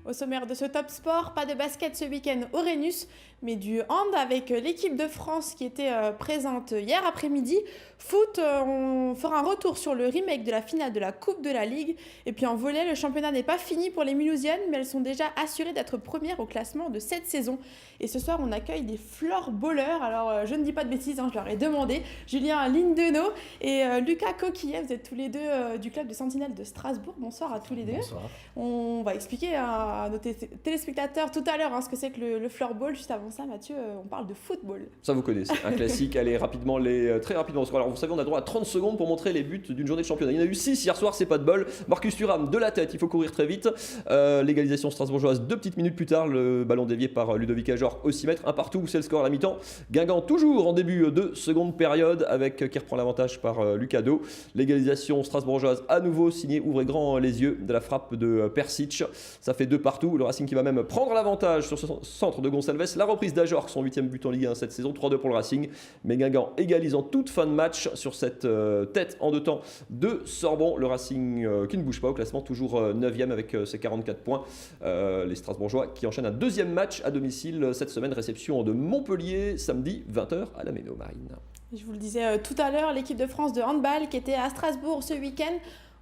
Au sommaire de ce Top Sport, pas de basket ce week-end au Rhenus, mais du hand avec l'équipe de France qui était présente hier après-midi. Foot, on fera un retour sur le remake de la finale de la Coupe de la Ligue. Et puis en volley, le championnat n'est pas fini pour les Mulhousiennes, mais elles sont déjà assurées d'être premières au classement de cette saison. Et ce soir, on accueille des floorballers. Alors, je ne dis pas de bêtises, je leur ai demandé. Julien Lindenau et Lucas Coquillet, vous êtes tous les deux du club de Sentinelles de Strasbourg. Bonsoir à tous les deux. Bonsoir. On va expliquer à nos téléspectateurs tout à l'heure ce que c'est que le floorball. Juste avant ça, Mathieu, on parle de football. Ça vous connaissez, un classique. Allez, très rapidement. Alors vous savez, on a droit à 30 secondes pour montrer les buts d'une journée de championnat. Il y en a eu 6 hier soir, c'est pas de bol. Marcus Thuram de la tête, il faut courir très vite. L'égalisation strasbourgeoise 2 petites minutes plus tard, le ballon dévié par Ludovic Ajor au 6 mètres. Un partout, c'est le score à la mi-temps. Guingamp toujours en début de seconde période avec qui reprend l'avantage par Lucado. L'égalisation strasbourgeoise à nouveau signée, ouvrez grand les yeux, de la frappe de Persic. Ça fait 2 partout. Le Racing qui va même prendre l'avantage sur ce centre de Gonçalves. La reprise d'Ajor, son 8e but en Ligue 1 cette saison, 3-2 pour le Racing. Mais Guingamp égalise en toute fin de match sur cette tête en 2 temps de Sorbonne. Le Racing qui ne bouge pas au classement, toujours 9e avec ses 44 points. Les Strasbourgeois qui enchaînent un 2e match à domicile cette semaine, réception de Montpellier samedi 20h à la Méno Marine. Je vous le disais tout à l'heure, l'équipe de France de handball qui était à Strasbourg ce week-end,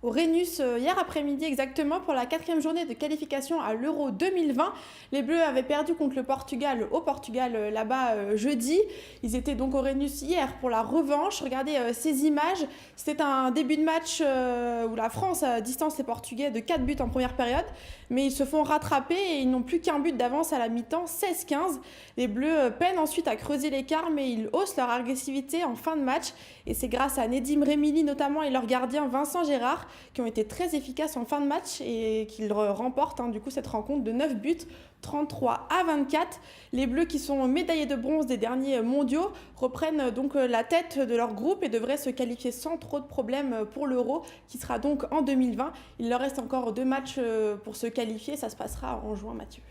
au Rhenus hier après-midi exactement pour la 4e journée de qualification à l'Euro 2020. Les Bleus avaient perdu contre le Portugal au Portugal là-bas jeudi. Ils étaient donc au Rhenus hier pour la revanche. Regardez ces images. C'était un début de match où la France distance les Portugais de 4 buts en première période. Mais ils se font rattraper et ils n'ont plus qu'un but d'avance à la mi-temps, 16-15. Les Bleus peinent ensuite à creuser l'écart, mais ils haussent leur agressivité en fin de match. Et c'est grâce à Nedim Remili notamment et leur gardien Vincent Gérard qui ont été très efficaces en fin de match et qu'ils remportent du coup cette rencontre de 9 buts, 33-24. Les Bleus qui sont médaillés de bronze des derniers mondiaux reprennent donc la tête de leur groupe et devraient se qualifier sans trop de problèmes pour l'Euro qui sera donc en 2020. Il leur reste encore 2 matchs pour se qualifier, ça se passera en juin, Mathieu.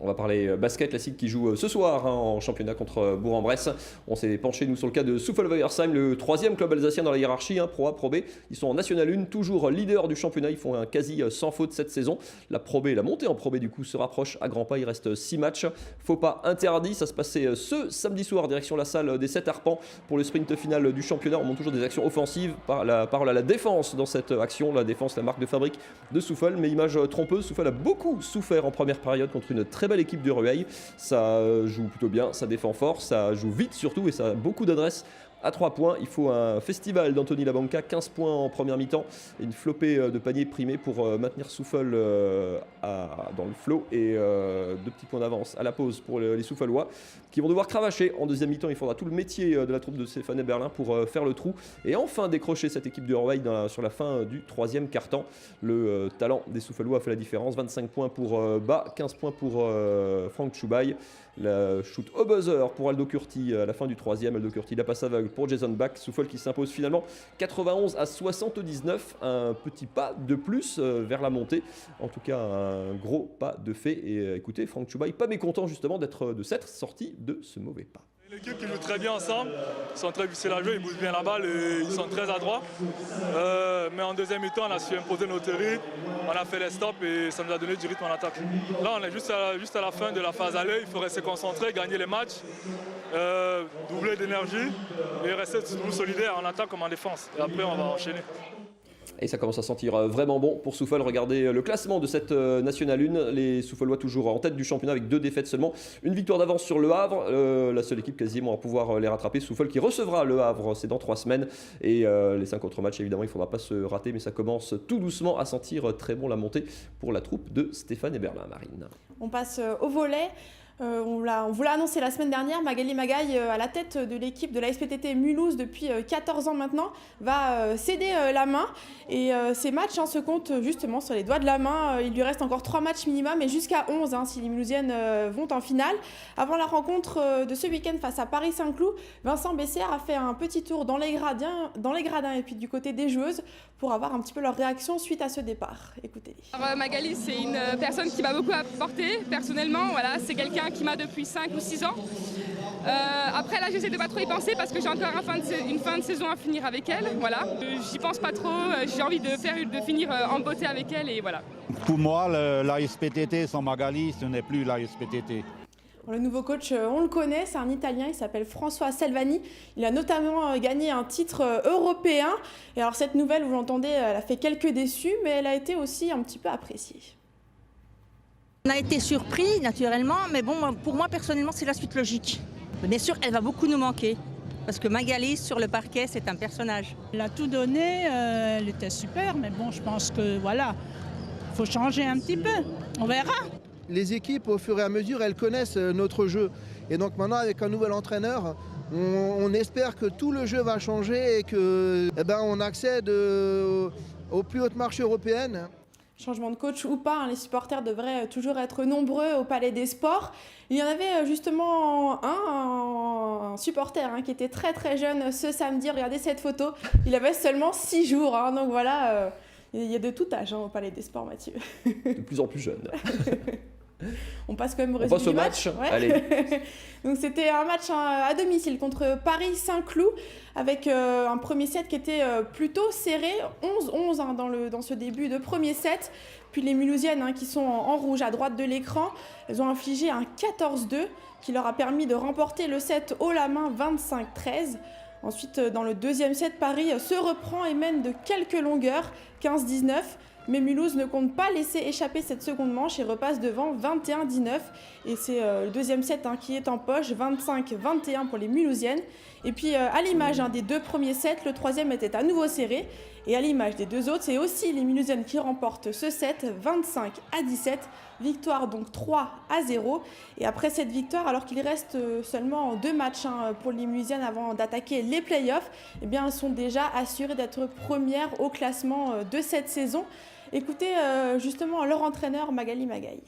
On va parler basket, classique qui joue ce soir en championnat contre Bourg-en-Bresse. On s'est penché nous sur le cas de Soufel-Weyerheim, le 3e club alsacien dans la hiérarchie, Pro A, Pro B. Ils sont en National 1, toujours leader du championnat. Ils font un quasi sans faute cette saison. La Pro B, la montée en Pro B du coup se rapproche à grands pas. Il reste 6 matchs. Faux pas interdit. Ça se passait ce samedi soir, direction la salle des 7 arpents pour le sprint final du championnat. On monte toujours des actions offensives. La parole à la défense dans cette action. La défense, la marque de fabrique de Soufel. Mais image trompeuse, Soufel a beaucoup souffert en première période contre une très belle équipe de Rueil. Ça joue plutôt bien, ça défend fort, ça joue vite surtout et ça a beaucoup d'adresse à 3 points. Il faut un festival d'Anthony Labanca, 15 points en première mi-temps et une flopée de paniers primés pour maintenir Soufel dans le flot et 2 petits points d'avance à la pause pour les Souffelois qui vont devoir cravacher en deuxième mi-temps. Il faudra tout le métier de la troupe de Stéphane Berlin pour faire le trou et enfin décrocher cette équipe de Rueil sur la fin du 3e quart-temps. Le talent des Souffelois a fait la différence, 25 points pour Bas, 15 points pour Franck Choubaï. La shoot au buzzer pour Aldo Curti à la fin du 3e. Aldo Curti la passe aveugle pour Jason Bach. Soufel qui s'impose finalement 91-79. Un petit pas de plus vers la montée. En tout cas, un gros pas de fait. Et écoutez, Franck Choubaï pas mécontent justement de s'être sorti de ce mauvais pas. L'équipe qui joue très bien ensemble, ils sont très difficiles à jouer, ils bougent bien la balle et ils sont très adroits. Mais en deuxième mi-temps, on a su imposer notre rythme, on a fait les stops et ça nous a donné du rythme en attaque. Là, on est juste à la fin de la phase aller, il faut rester concentré, gagner les matchs, doubler d'énergie et rester toujours solidaire en attaque comme en défense. Et après, on va enchaîner. Et ça commence à sentir vraiment bon pour Soufel. Regardez le classement de cette National 1. Les Souffelois toujours en tête du championnat avec 2 défaites seulement. Une victoire d'avance sur Le Havre. La seule équipe quasiment à pouvoir les rattraper. Soufel qui recevra Le Havre, c'est dans 3 semaines. Et les 5 autres matchs, évidemment, il ne faudra pas se rater. Mais ça commence tout doucement à sentir très bon la montée pour la troupe de Stéphane Berlin, Marine. On passe au volley. On vous l'a annoncé la semaine dernière, Magali Magaille, à la tête de l'équipe de la SPTT Mulhouse depuis 14 ans maintenant, va céder la main. Et ces matchs se comptent justement sur les doigts de la main. Il lui reste encore 3 matchs minimum et jusqu'à 11 si les Mulhousiennes vont en finale. Avant la rencontre de ce week-end face à Paris-Saint-Cloud, Vincent Bessière a fait un petit tour dans les gradins et puis du côté des joueuses pour avoir un petit peu leur réaction suite à ce départ. Écoutez-les. Alors, Magali, c'est une personne qui m'a beaucoup apporté personnellement. Voilà, c'est quelqu'un qui m'a depuis 5 ou 6 ans. Après là j'essaie de pas trop y penser parce que j'ai encore une fin de saison à finir avec elle, voilà. J'y pense pas trop, j'ai envie de finir en beauté avec elle et voilà. Pour moi, l'ASPTT sans Magali, ce n'est plus l'ASPTT. Le nouveau coach, on le connaît, c'est un Italien, il s'appelle François Salvani. Il a notamment gagné un titre européen. Et alors cette nouvelle, vous l'entendez, elle a fait quelques déçus, mais elle a été aussi un petit peu appréciée. On a été surpris, naturellement, mais bon, pour moi, personnellement, c'est la suite logique. Bien sûr, elle va beaucoup nous manquer, parce que Magali, sur le parquet, c'est un personnage. Elle a tout donné, elle était super, mais bon, je pense que voilà, il faut changer un petit peu, on verra. Les équipes, au fur et à mesure, elles connaissent notre jeu. Et donc maintenant, avec un nouvel entraîneur, on espère que tout le jeu va changer et qu'on accède aux plus hautes marches européennes. Changement de coach ou pas, les supporters devraient toujours être nombreux au Palais des Sports. Il y en avait justement un supporter qui était très très jeune ce samedi. Regardez cette photo, il avait seulement 6 jours. Donc voilà, il y a de tout âge au Palais des Sports, Mathieu. De plus en plus jeune. On passe quand même au résumé du match. Ouais. Allez. Donc c'était un match à domicile contre Paris Saint-Cloud avec un premier set qui était plutôt serré, 11-11 dans ce début de premier set. Puis les Mulhousiennes qui sont en rouge à droite de l'écran, elles ont infligé un 14-2 qui leur a permis de remporter le set haut la main 25-13. Ensuite, dans le deuxième set, Paris se reprend et mène de quelques longueurs, 15-19. Mais Mulhouse ne compte pas laisser échapper cette seconde manche et repasse devant 21-19. Et c'est le deuxième set qui est en poche, 25-21 pour les Mulhousiennes. Et puis à l'image des 2 premiers sets, le troisième était à nouveau serré. Et à l'image des 2 autres, c'est aussi les Mulhousiennes qui remportent ce set, 25-17. Victoire donc 3-0. Et après cette victoire, alors qu'il reste seulement 2 matchs pour les Mulhousiennes avant d'attaquer les playoffs, eh bien, elles sont déjà assurées d'être premières au classement de cette saison. Écoutez justement leur entraîneur Magali Magaï.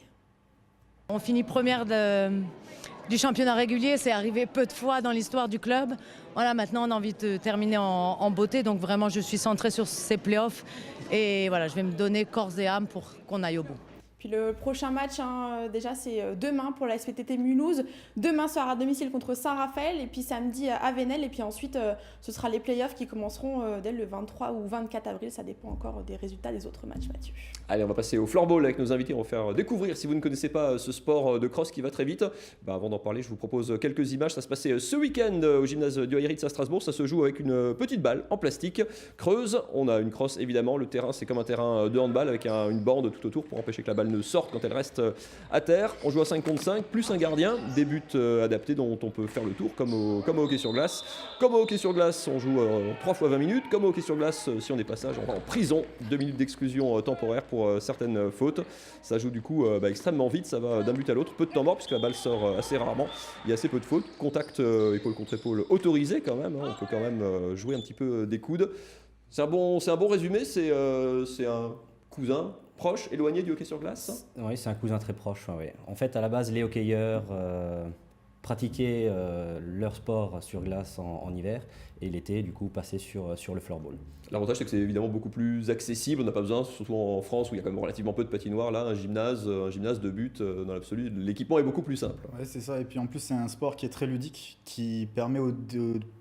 On finit première du championnat régulier, c'est arrivé peu de fois dans l'histoire du club. Voilà, maintenant on a envie de terminer en beauté, donc vraiment je suis centrée sur ces playoffs et voilà, je vais me donner corps et âme pour qu'on aille au bout. Puis le prochain match, déjà c'est demain pour la SPTT Mulhouse. Demain soir à domicile contre Saint-Raphaël et puis samedi à Venelle. Et puis ensuite ce sera les playoffs qui commenceront dès le 23 ou 24 avril. Ça dépend encore des résultats des autres matchs, Mathieu. Allez, on va passer au floorball avec nos invités. On va faire découvrir, si vous ne connaissez pas ce sport de cross qui va très vite. Avant d'en parler, je vous propose quelques images. Ça se passait ce week-end au gymnase du Heiritz à Strasbourg. Ça se joue avec une petite balle en plastique creuse. On a une crosse évidemment. Le terrain, c'est comme un terrain de handball avec une bande tout autour pour empêcher que la balle ne sorte quand elle reste à terre. On joue à 5 contre 5, plus un gardien, des buts adaptés dont on peut faire le tour comme au hockey sur glace. Comme au hockey sur glace, on joue 3 fois 20 minutes. Comme au hockey sur glace, si on dépasse ça, on va en prison. 2 minutes d'exclusion temporaire pour certaines fautes. Ça joue du coup extrêmement vite, ça va d'un but à l'autre. Peu de temps mort puisque la balle sort assez rarement. Il y a assez peu de fautes. Contact épaule contre épaule autorisé quand même. On peut quand même jouer un petit peu des coudes. C'est un bon résumé, c'est un cousin proche, éloigné du hockey sur glace. Oui, c'est un cousin très proche. Ouais. En fait, à la base, les hockeyeurs pratiquaient leur sport sur glace en hiver et l'été, du coup, passaient sur le floorball. L'avantage, c'est que c'est évidemment beaucoup plus accessible. On n'a pas besoin, surtout en France où il y a quand même relativement peu de patinoires, là, un gymnase de but, dans l'absolu, l'équipement est beaucoup plus simple. Ouais, c'est ça. Et puis en plus, c'est un sport qui est très ludique, qui permet aux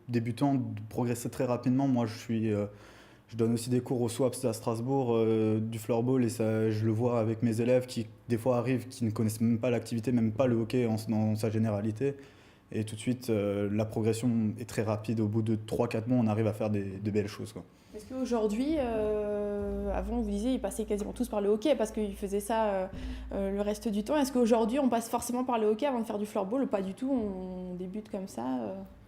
débutants de progresser très rapidement. Moi, je donne aussi des cours au SWAPS à Strasbourg du floorball et ça, je le vois avec mes élèves qui des fois arrivent, qui ne connaissent même pas l'activité, même pas le hockey dans sa généralité. Et tout de suite, la progression est très rapide. Au bout de 3-4 mois, on arrive à faire de belles choses, quoi. Est-ce qu'aujourd'hui, avant vous disiez, ils passaient quasiment tous par le hockey parce qu'ils faisaient ça le reste du temps. Est-ce qu'aujourd'hui, on passe forcément par le hockey avant de faire du floorball ou pas du tout? On débute comme ça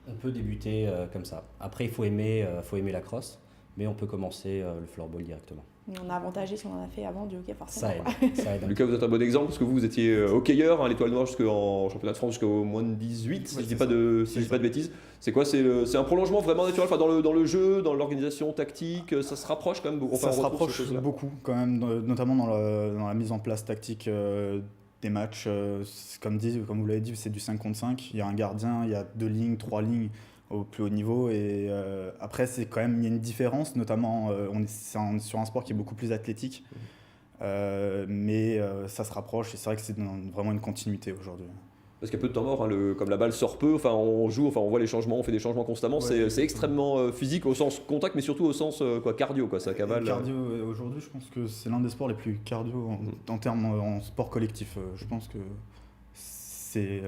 On peut débuter comme ça. Après, il faut aimer la crosse. Mais on peut commencer le floorball directement. On a avantagé si on en a fait avant du hockey forcément. Ça aide. Lucas, vous êtes un bon exemple parce que vous étiez hockeyeur, l'Étoile Noire jusqu'en championnat de France jusqu'au moins de 18, si je ne dis pas de bêtises. C'est quoi? C'est un prolongement vraiment naturel, enfin, dans le jeu, dans l'organisation tactique, ça se rapproche quand même beaucoup. Ça se rapproche beaucoup quand même, notamment dans la mise en place tactique des matchs. Comme vous l'avez dit, c'est du 5 contre 5. Il y a un gardien, il y a 2 lignes, 3 lignes au plus haut niveau et après il y a une différence, notamment on est sur un sport qui est beaucoup plus athlétique mais ça se rapproche et c'est vrai que c'est vraiment une continuité aujourd'hui. Parce qu'il y a peu de temps mort, comme la balle sort peu, on joue, on voit les changements, on fait des changements constamment, Ouais, c'est extrêmement physique au sens contact, mais surtout au sens cardio, ça cavale. Cardio, aujourd'hui, je pense que c'est l'un des sports les plus cardio en termes en sport collectif. Je pense que c'est...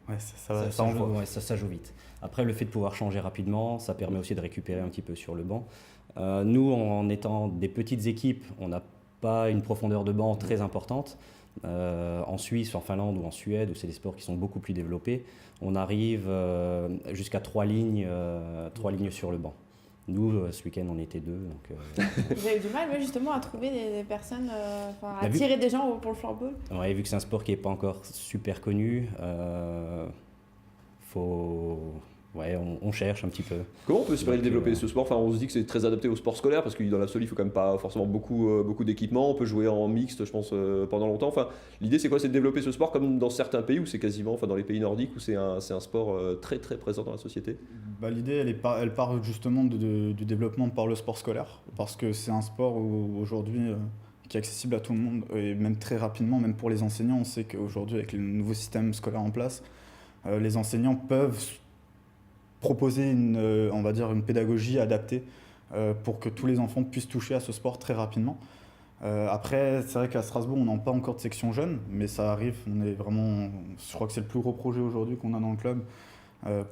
ouais, ça joue vite. Après, le fait de pouvoir changer rapidement, ça permet aussi de récupérer un petit peu sur le banc. Nous, en étant des petites équipes, on n'a pas une profondeur de banc très importante. En Suisse, en Finlande ou en Suède, où c'est des sports qui sont beaucoup plus développés, on arrive jusqu'à 3 lignes sur le banc. Nous, ce week-end, on était 2. Vous avez eu du mal, justement, à trouver des personnes, à attirer des gens pour le floorball? Ouais, vu que c'est un sport qui n'est pas encore super connu, on cherche un petit peu. Comment on peut espérer le développer ce sport? On se dit que c'est très adapté au sport scolaire parce que dans l'absolu, il faut quand même pas forcément beaucoup d'équipements. On peut jouer en mixte, je pense, pendant longtemps. L'idée, c'est quoi? C'est de développer ce sport comme dans certains pays où c'est quasiment, dans les pays nordiques où c'est un sport très très présent dans la société. L'idée, elle part justement du développement par le sport scolaire parce que c'est un sport aujourd'hui qui est accessible à tout le monde et même très rapidement, même pour les enseignants. On sait qu'aujourd'hui, avec le nouveau système scolaire en place, les enseignants peuvent proposer une pédagogie adaptée pour que tous les enfants puissent toucher à ce sport très rapidement. Après, c'est vrai qu'à Strasbourg, on n'a pas encore de section jeune, mais ça arrive. Je crois que c'est le plus gros projet aujourd'hui qu'on a dans le club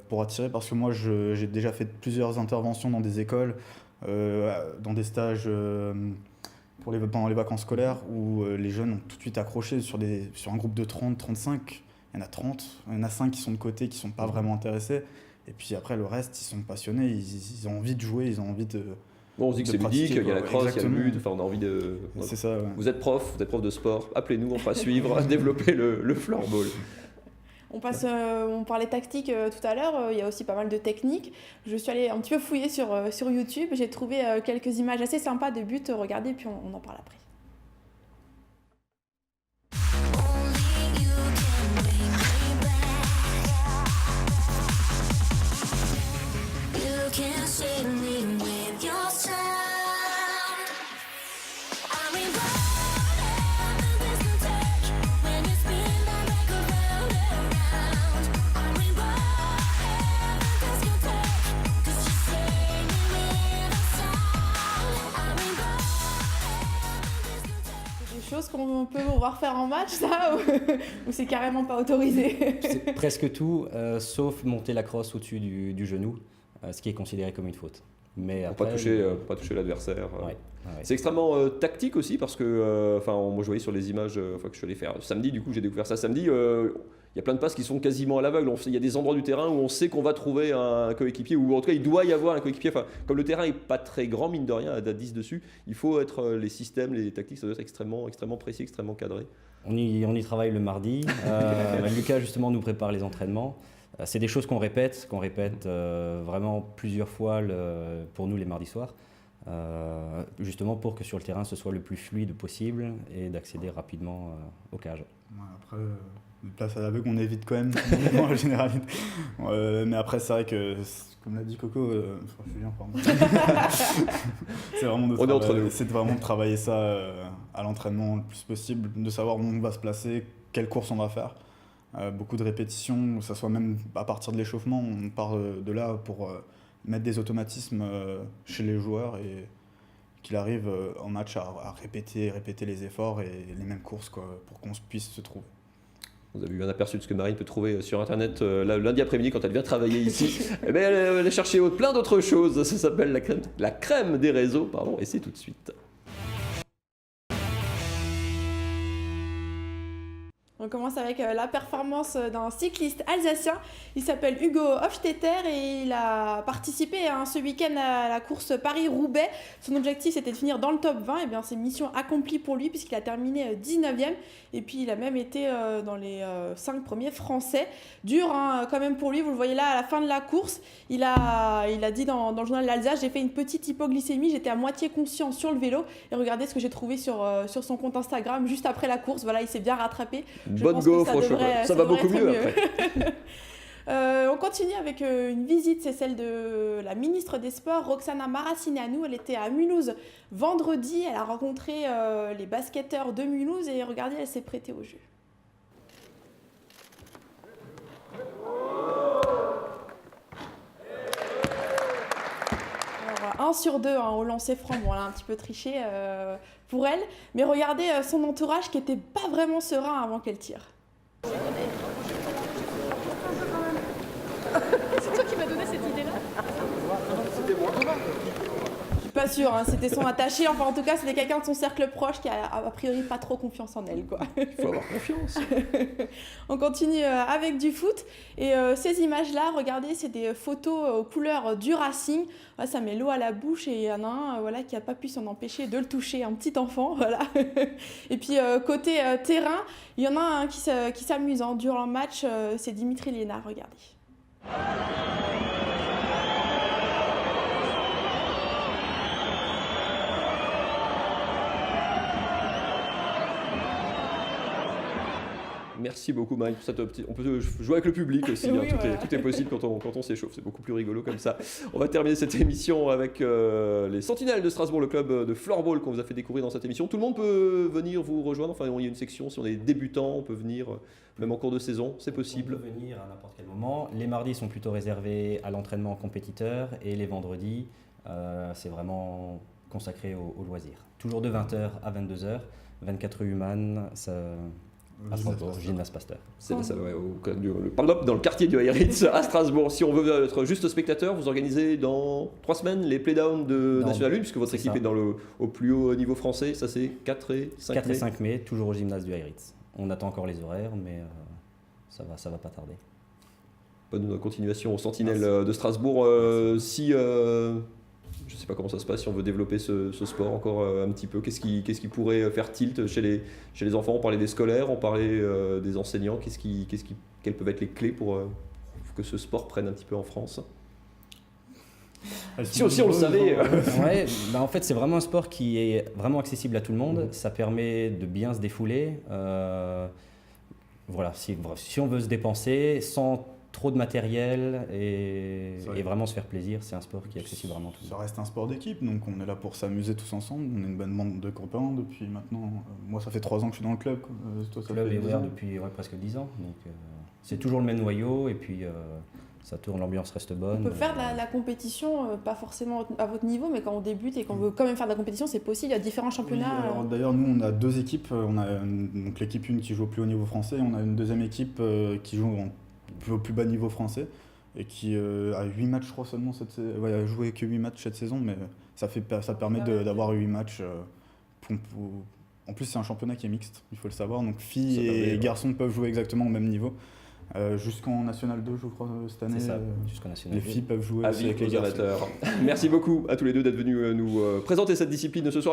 pour attirer, parce que moi, j'ai déjà fait plusieurs interventions dans des écoles, dans des stages pendant les vacances scolaires, où les jeunes ont tout de suite accroché sur un groupe de 30, 35. Il y en a 30, il y en a 5 qui sont de côté, qui ne sont pas vraiment intéressés. Et puis après, le reste, ils sont passionnés, ils ont envie de jouer, ils ont envie de... On se dit que c'est ludique, il y a la crosse, il y a le but, on a envie de... C'est ça, ouais. Vous êtes prof de sport, appelez-nous, on fera suivre, développer le floorball. On parlait tactique tout à l'heure, il y a aussi pas mal de techniques. Je suis allée un petit peu fouiller sur YouTube, j'ai trouvé quelques images assez sympas de buts, regardez, puis on en parle après. Choses qu'on peut voir faire en match, ça, ou c'est carrément pas autorisé? C'est presque tout, sauf monter la crosse au-dessus du genou, ce qui est considéré comme une faute. Mais pour pas toucher l'adversaire. Ouais. C'est extrêmement tactique aussi parce que, moi je voyais sur les images que je suis allé faire samedi, du coup j'ai découvert ça samedi. Il y a plein de passes qui sont quasiment à l'aveugle. Il y a des endroits du terrain où on sait qu'on va trouver un coéquipier, ou en tout cas il doit y avoir un coéquipier. Comme le terrain n'est pas très grand, mine de rien, à 10 dessus, il faut être les systèmes, les tactiques, ça doit être extrêmement précis, extrêmement cadré. On y travaille le mardi. Lucas justement nous prépare les entraînements. C'est des choses qu'on répète vraiment plusieurs fois pour nous les mardis soirs. Justement pour que sur le terrain ce soit le plus fluide possible et d'accéder rapidement aux cages. Après, place à l'aveugle, on évite quand même en général. Mais après, c'est vrai que, comme l'a dit Coco, Julien, pardon. C'est vraiment de travailler ça à l'entraînement le plus possible, de savoir où on va se placer, quelle course on va faire. Beaucoup de répétitions, que ce soit même à partir de l'échauffement, on part de là pour mettre des automatismes chez les joueurs et qu'il arrive en match à répéter les efforts et les mêmes courses pour qu'on puisse se trouver. Vous avez eu un aperçu de ce que Marine peut trouver sur internet lundi après-midi quand elle vient travailler ici. Elle a cherché plein d'autres choses, ça s'appelle la crème des réseaux, et c'est tout de suite. On commence avec la performance d'un cycliste alsacien. Il s'appelle Hugo Hofstetter et il a participé ce week-end à la course Paris-Roubaix. Son objectif c'était de finir dans le top 20. Et bien c'est mission accomplie pour lui puisqu'il a terminé 19e. Et puis il a même été dans les 5 premiers français. Dur quand même pour lui, vous le voyez là à la fin de la course. Il a dit dans le journal l'Alsace, j'ai fait une petite hypoglycémie, j'étais à moitié conscient sur le vélo. Et regardez ce que j'ai trouvé sur son compte Instagram juste après la course. Voilà, il s'est bien rattrapé. Bonne go, franchement, ça va beaucoup mieux après. On continue avec une visite, c'est celle de la ministre des Sports, Roxana Maracineanu. Elle était à Mulhouse vendredi, elle a rencontré les basketteurs de Mulhouse et regardez, elle s'est prêtée au jeu. 1 sur 2 au lancer franc. Bon, elle a un petit peu triché pour elle. Mais regardez son entourage qui n'était pas vraiment serein avant qu'elle tire. C'est toi qui m'as donné cette idée-là? C'était moi. Je suis pas sûre, hein, c'était son attaché. Enfin, en tout cas, c'était quelqu'un de son cercle proche qui a priori pas trop confiance en elle, quoi. Il faut avoir confiance. On continue avec du foot. Et ces images-là, regardez, c'est des photos aux couleurs du Racing. Ouais, ça met l'eau à la bouche et il y en a un voilà, qui n'a pas pu s'en empêcher de le toucher, un petit enfant. Voilà. Et puis, côté terrain, il y en a un qui s'amuse durant le match. C'est Dimitri Liénard, regardez. Merci beaucoup Marine pour cette on peut jouer avec le public aussi, Oui, hein, voilà. tout est possible quand on s'échauffe, c'est beaucoup plus rigolo comme ça. On va terminer cette émission avec les Sentinelles de Strasbourg, le club de floorball qu'on vous a fait découvrir dans cette émission. Tout le monde peut venir vous rejoindre, enfin il y a une section, si on est débutant, on peut venir même en cours de saison, c'est possible. On peut venir à n'importe quel moment. Les mardis sont plutôt réservés à l'entraînement en compétiteur et les vendredis, c'est vraiment consacré au loisir. Toujours de 20h à 22h, 24 rue Humann, à Strasbourg, Gymnase Pasteur. C'est ça, ouais, dans le quartier du Heiritz à Strasbourg. Si on veut être juste spectateur, vous organisez dans 3 semaines les playdowns de National 1, puisque votre équipe est au plus haut niveau français. Ça c'est 4 et 5 mai. 4 et 5 mai, toujours au Gymnase du Heiritz. On attend encore les horaires, mais ça va pas tarder. Bonne continuation aux Sentinelles de Strasbourg. Je ne sais pas comment ça se passe si on veut développer ce sport encore un petit peu. Qu'est-ce qui pourrait faire tilt chez les enfants? On parlait des scolaires, on parlait des enseignants. Quelles peuvent être les clés pour que ce sport prenne un petit peu en France? Si aussi on le savait. Ouais, en fait c'est vraiment un sport qui est vraiment accessible à tout le monde. Ça permet de bien se défouler. Voilà, si on veut se dépenser sans trop de matériel et vraiment se faire plaisir, c'est un sport qui est accessible vraiment à tout le monde. Ça reste un sport d'équipe, donc on est là pour s'amuser tous ensemble. On est une bonne bande de copains depuis maintenant. Moi, ça fait 3 ans que je suis dans le club. Le club est ouvert depuis presque 10 ans. Donc, c'est toujours le même noyau et puis ça tourne, l'ambiance reste bonne. On peut faire de la compétition, pas forcément à votre niveau, mais quand on débute et qu'on veut quand même faire de la compétition, c'est possible. Il y a différents championnats. Oui, d'ailleurs, nous, on a 2 équipes. On a donc l'équipe 1 qui joue au plus haut niveau français. On a une deuxième équipe qui joue au plus bas niveau français et qui a 8 matchs, je crois, seulement a joué que 8 matchs cette saison, mais ça permet d'avoir 8 matchs. En plus, c'est un championnat qui est mixte, il faut le savoir. Donc, filles et garçons peuvent jouer exactement au même niveau. Jusqu'en National 2, je crois, cette année. C'est ça, jusqu'en National 2. Les filles peuvent jouer avec les garçons. Merci beaucoup à tous les deux d'être venus nous présenter cette discipline ce soir.